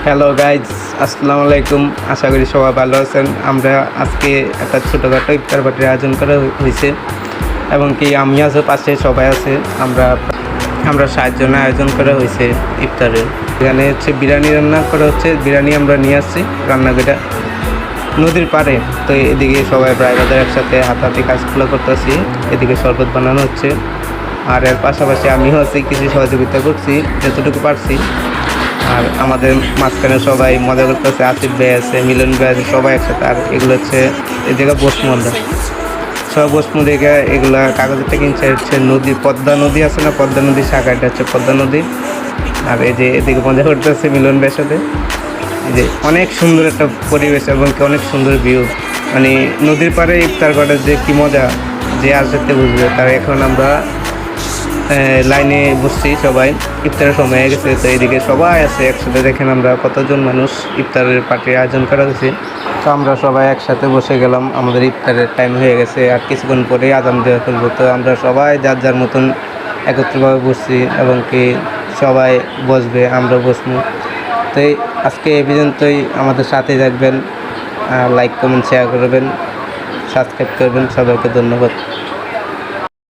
Hello guys, আসসালামু আলাইকুম। আশা করি সবাই ভালো আছেন। আমরা আজকে একটা ছোটোখাটো ইফতার পার্টির আয়োজন করা হয়েছে এবং কি আমি আছে, পাশে সবাই আছে। আমরা 60 জনের আয়োজন করা হয়েছে ইফতারের। এখানে হচ্ছে বিরিয়ানি রান্না করা হচ্ছে। বিরিয়ানি আমরা নিয়ে আসছি রান্না করে নদীর পাড়ে। তো এদিকে সবাই প্রায় একসাথে হাতাহাতি কাজগুলো করতেছি। এদিকে শরবত বানানো হচ্ছে, আর এর পাশাপাশি আমিও আছি, কিছু সহযোগিতা করছি যতটুকু পারছি। আর আমাদের মাঝখানে সবাই মজা করতেছে, আসিফ ভাই আছে, মিলন ভাই আছে, সবাই একসাথে। আর এগুলো হচ্ছে এই জায়গা বসমন্দা, সব বসমু দেখে এগুলা কাগজের থেকে কিনছে হচ্ছে নদী, পদ্মা নদী আছে না, পদ্মা নদীর শাখা, এটা হচ্ছে পদ্মা নদী। আর এই যে এদিকে মজা করতেছে মিলন ভাইয়ের সাথে। এই যে অনেক সুন্দর একটা পরিবেশ এবং অনেক সুন্দর ভিউ, মানে নদীর পাড়ে ইফতার করার যে কি মজা, যে আসতে বুঝবে। তার এখন আমরা লাইনে বসছি, সবাই ইফতারের সময় হয়ে গেছে। তো এইদিকে সবাই আছে একসাথে, দেখেন আমরা কতজন মানুষ ইফতারের পার্টির আয়োজন করা হয়েছে। তো আমরা সবাই একসাথে বসে গেলাম, আমাদের ইফতারের টাইম হয়ে গেছে, আর কিছুক্ষণ পরেই আজান দেওয়া ফেলবো। তো আমরা সবাই যার যার মতন একত্রভাবে বসছি এবং কি সবাই বসবে, আমরা বসবো। তো আজকে এই পর্যন্তই। আমাদের সাথে থাকবেন, লাইক কমেন্ট শেয়ার করবেন, সাবস্ক্রাইব করবেন। সবাইকে ধন্যবাদ।